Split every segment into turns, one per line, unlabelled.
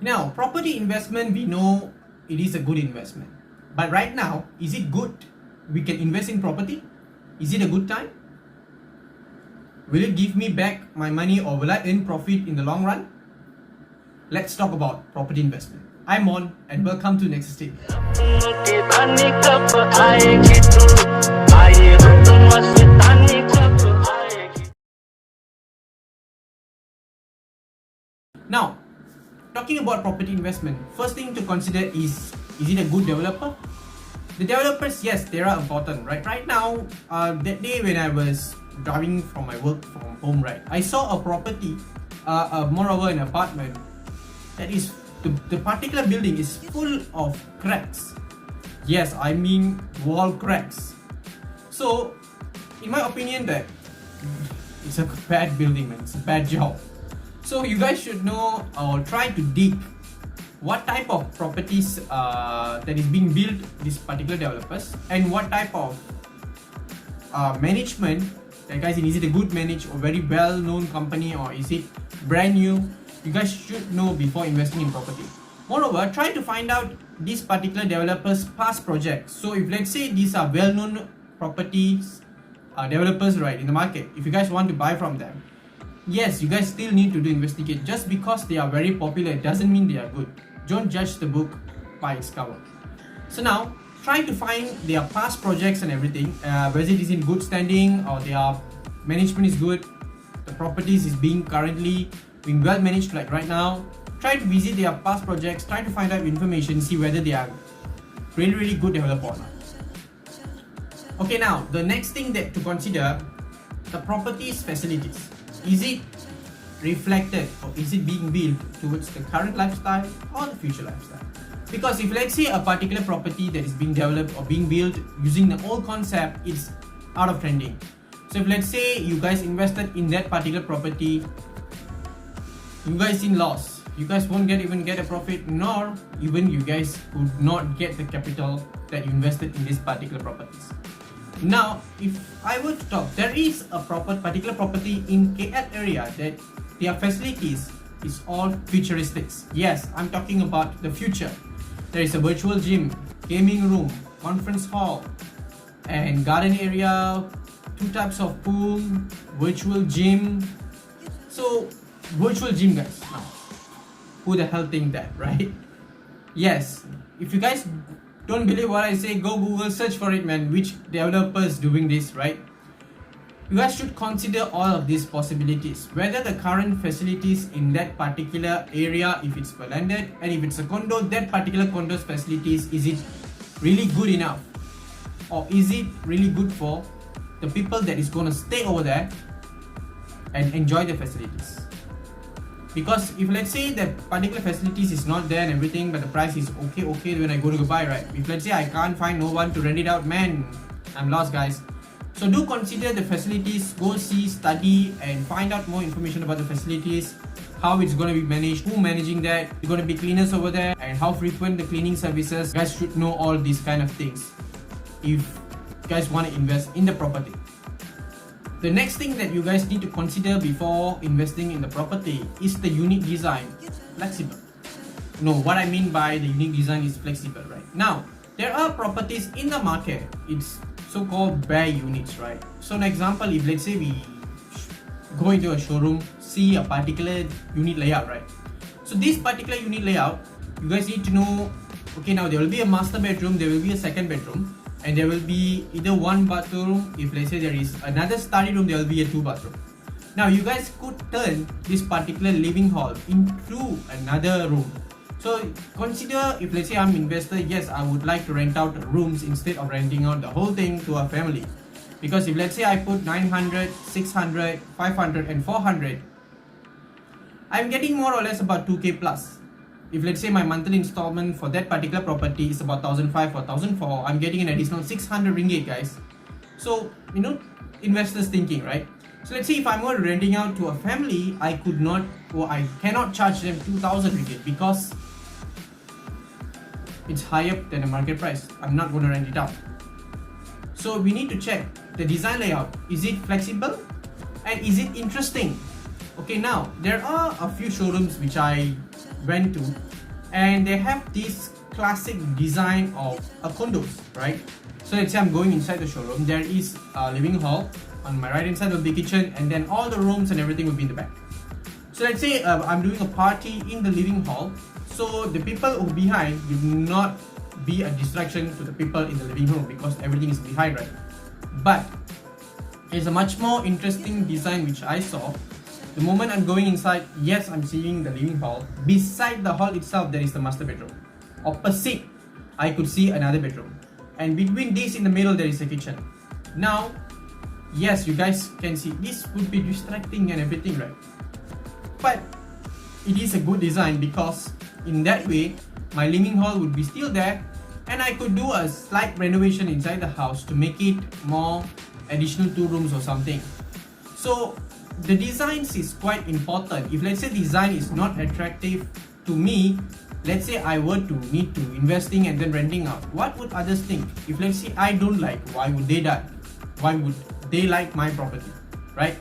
Now, property investment, we know it is a good investment. But right now, is it good? We can invest in property? Is it a good time? Will it give me back my money or will I earn profit in the long run? Let's talk about property investment. I'm Mon and welcome to Next State. Now, talking about property investment, first thing to consider is it a good developer? The developers, yes, they are important, right? Right now, that day when I was driving from my work from home, right, I saw a property, moreover an apartment, that is, the particular building is full of cracks. Yes, I mean wall cracks. So, in my opinion, that it's a bad building, man. It's a bad job. So you guys should know or try to dig what type of properties that is being built these particular developers and what type of management. Like guys, is it a good managed or very well known company or is it brand new? You guys should know before investing in property. Moreover, try to find out these particular developers' past projects. So if let's say these are well known properties developers right in the market, if you guys want to buy from them, yes, you guys still need to do investigate. Just because they are very popular doesn't mean they are good. Don't judge the book by its cover. So now, try to find their past projects and everything, whether it is in good standing or their management is good, the properties is being currently being well managed like right now. Try to visit their past projects, try to find out information, see whether they are really good developer or not. Okay, now the next thing that to consider, the property's facilities. Is it reflected or is it being built towards the current lifestyle or the future lifestyle? Because if let's say a particular property that is being developed or being built using the old concept is out of trending. So if let's say you guys invested in that particular property, you guys in loss, you guys won't even get a profit, nor even you guys would not get the capital that you invested in these particular properties. Now, if I were to talk, there is a particular property in KL area that their facilities is all futuristics. Yes, I'm talking about the future. There is a virtual gym, gaming room, conference hall, and garden area, 2 types of pool, virtual gym. So, virtual gym guys, now, who the hell think that, right? Yes, if you guys don't believe what I say, go Google, search for it, man. Which developers doing this, right? You guys should consider all of these possibilities. Whether the current facilities in that particular area, if it's well landed, and if it's a condo, that particular condo's facilities, is it really good enough? Or is it really good for the people that is going to stay over there and enjoy the facilities? Because if let's say the particular facilities is not there and everything, but the price is okay when I go to buy, right? If let's say I can't find no one to rent it out, man, I'm lost, guys. So do consider the facilities, go see, study and find out more information about the facilities, how it's going to be managed, who managing that, you're going to be cleaners over there and how frequent the cleaning services. You guys should know all these kind of things if you guys want to invest in the property. The next thing that you guys need to consider before investing in the property is the unique design, flexible. No, what I mean by the unique design is flexible, right? Now, there are properties in the market, it's so-called bare units, right? So an example, if let's say we go into a showroom, see a particular unit layout, right? So this particular unit layout, you guys need to know, okay, now there will be a master bedroom, there will be a second bedroom, and there will be either 1 bathroom. If let's say there is another study room, there will be a 2 bathroom. Now you guys could turn this particular living hall into another room. So consider, if let's say I'm an investor, yes, I would like to rent out rooms instead of renting out the whole thing to a family. Because if let's say I put 900, 600, 500 and 400, I'm getting more or less about 2k plus. If let's say my monthly installment for that particular property is about 1,500 or 1,400, I'm getting an additional 600 ringgit, guys. So, you know, investors thinking, right? So let's say if I'm going renting out to a family, I cannot charge them 2,000 ringgit because it's higher than the market price. I'm not going to rent it out. So we need to check the design layout. Is it flexible? And is it interesting? Okay, now there are a few showrooms which I went to and they have this classic design of a condos, right? So let's say I'm going inside the showroom. There is a living hall. On my right hand side will be kitchen, and then all the rooms and everything will be in the back. So let's say I'm doing a party in the living hall. So the people who are behind will not be a distraction to the people in the living room because everything is behind, right? But there's a much more interesting design which I saw. The moment I'm going inside, yes, I'm seeing the living hall. Beside the hall itself, there is the master bedroom. Opposite, I could see another bedroom. And between this in the middle, there is a kitchen. Now, yes, you guys can see this would be distracting and everything, right? But it is a good design because in that way, my living hall would be still there, and I could do a slight renovation inside the house to make it more additional 2 rooms or something. So the designs is quite important. If let's say design is not attractive to me, let's say I were to need to investing and then renting out, what would others think? If let's say I don't like, why would they die? Why would they like my property, right?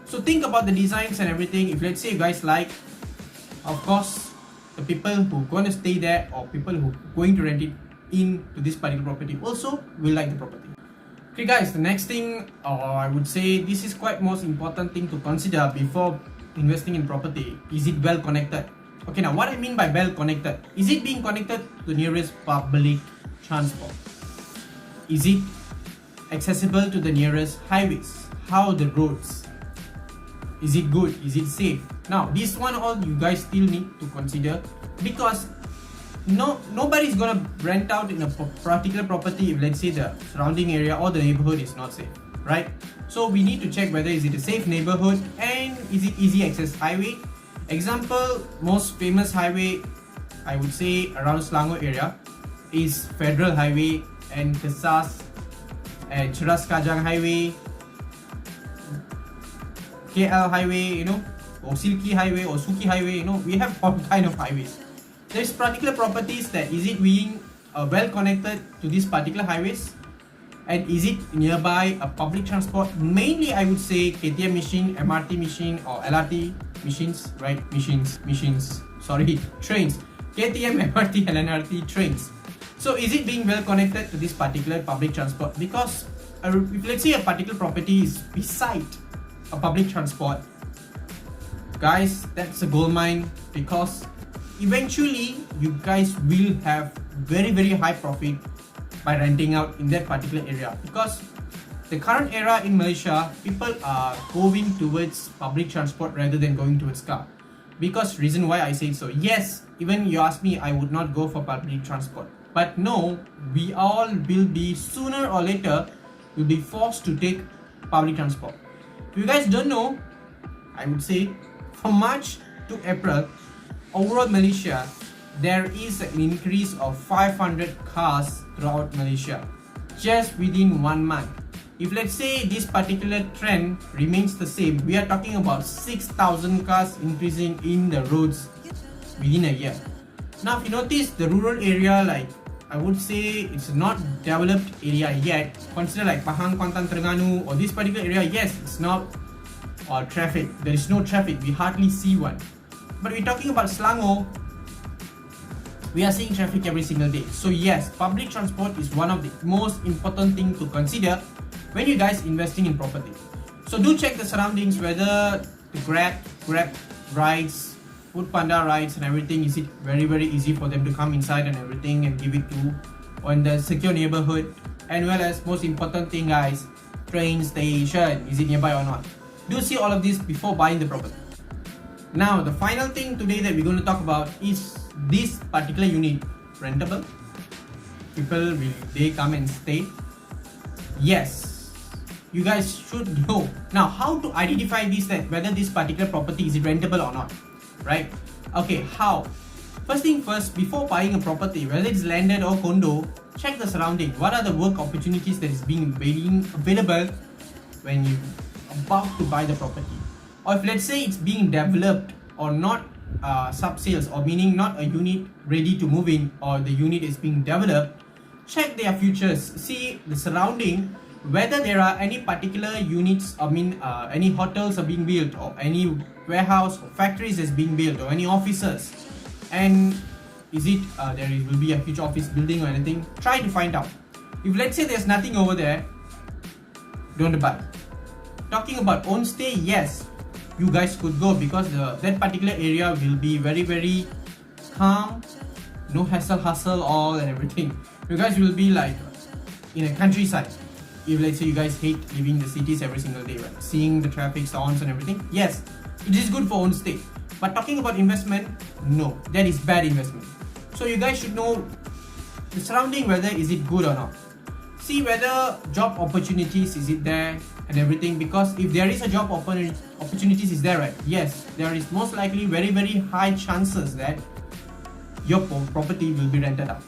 So think about the designs and everything. If let's say you guys like, of course, the people who are going to stay there or people who are going to rent it into this particular property also will like the property. Okay guys, the next thing, or I would say this is quite most important thing to consider before investing in property. Is it well connected? Okay, now what I mean by well connected, is it being connected to the nearest public transport? Is it accessible to the nearest highways? How are the roads? Is it good? Is it safe? Now this one all you guys still need to consider, because nobody's gonna rent out in a particular property if let's say the surrounding area or the neighborhood is not safe, right? So we need to check whether is it a safe neighborhood and is it easy access highway. Example, most famous highway I would say around Selangor area is Federal Highway and Kesas and Ceras Kajang Highway, KL Highway, or Silky Highway or Suki Highway. We have all kind of highways. There's particular properties that is it being well connected to these particular highways, and is it nearby a public transport? Mainly I would say KTM machine, MRT machine or LRT machines, right? Trains. KTM, MRT and LRT trains. So is it being well connected to this particular public transport? Because if let's say a particular property is beside a public transport, guys, that's a gold mine, because eventually you guys will have very high profit by renting out in that particular area. Because the current era in Malaysia, people are going towards public transport rather than going towards car. Because reason why I say so, yes, even you ask me, I would not go for public transport, but no, we all will be sooner or later will be forced to take public transport. If you guys don't know, I would say from March to April, overall Malaysia, there is an increase of 500 cars throughout Malaysia just within 1 month. If let's say this particular trend remains the same, we are talking about 6,000 cars increasing in the roads within a year. Now if you notice the rural area, like I would say it's not developed area yet. Consider like Pahang, Kuantan, Terengganu or this particular area, yes, it's not traffic. There is no traffic, we hardly see one. But we're talking about Selangor, we are seeing traffic every single day. So yes, public transport is one of the most important things to consider when you guys investing in property. So do check the surroundings, whether the Grab rides, Food Panda rides and everything, is it very easy for them to come inside and everything and give it to on the secure neighborhood, and well as most important thing guys, train station, is it nearby or not? Do see all of this before buying the property. Now the final thing today that we're going to talk about is this particular unit rentable? Will they come and stay? Yes, you guys should know. Now how to identify this, that whether this particular property is rentable or not, right? Okay, how? First thing first, before buying a property, whether it's landed or condo, check the surrounding. What are the work opportunities that is being available when you about to buy the property? Or if let's say it's being developed or not sub-sales, or meaning not a unit ready to move in, or the unit is being developed, check their futures, see the surrounding, whether there are any particular units, any hotels are being built, or any warehouse or factories is being built, or any offices. And Is it will be a huge office building or anything? Try to find out. If let's say there's nothing over there, don't buy. Talking about own stay, yes, you guys could go because that particular area will be very, very calm, no hustle all and everything. You guys will be like in a countryside. If let's say you guys hate living the cities every single day, right? Seeing the traffic sounds and everything, yes, it is good for own stay. But talking about investment, no, that is bad investment. So you guys should know the surrounding, whether is it good or not. See whether job opportunities is it there and everything, because if there is a job opportunities is there, right? Yes, there is most likely very, very high chances that your property will be rented out.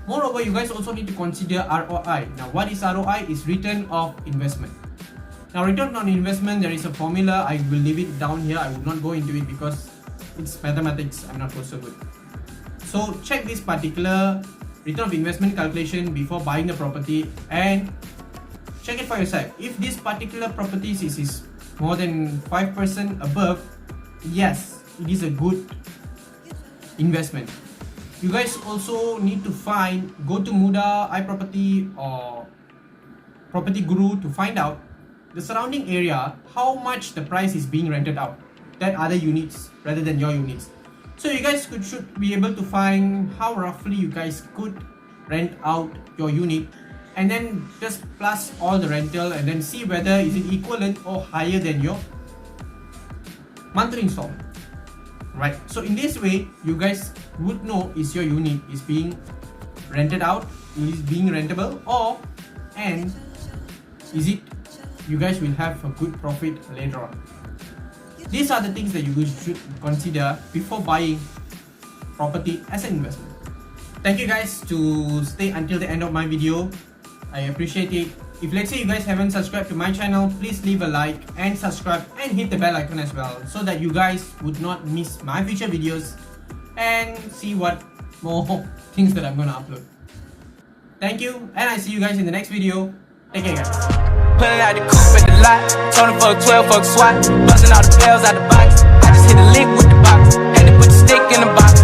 Moreover, you guys also need to consider ROI. Now, what is ROI? Is return of investment. Now, return on investment, there is a formula. I will leave it down here. I would not go into it because it's mathematics. I'm not so good. So, check this particular return of investment calculation before buying the property and check it for yourself. If this particular property is more than 5% above, yes, it is a good investment. You guys also need to go to Muda, iProperty or Property Guru to find out the surrounding area, how much the price is being rented out, that other units rather than your units. So you guys should be able to find how roughly you guys could rent out your unit, and then just plus all the rental and then see whether is it equivalent or higher than your monthly installment. Right, so in this way, you guys would know is your unit is being rented out, is being rentable, and is it you guys will have a good profit later on. These are the things that you guys should consider before buying property as an investment. Thank you guys to stay until the end of my video. I appreciate it. If let's say you guys haven't subscribed to my channel, please leave a like and subscribe and hit the bell icon as well, so that you guys would not miss my future videos and see what more things that I'm gonna upload. Thank you, and I see you guys in the next video. Take care, guys.
Pulling out the coupe at the lot, Tony fuck 12, fuck SWAT, busting all the bells out the box. I just hit a lick with the box, had to put the stick in the box.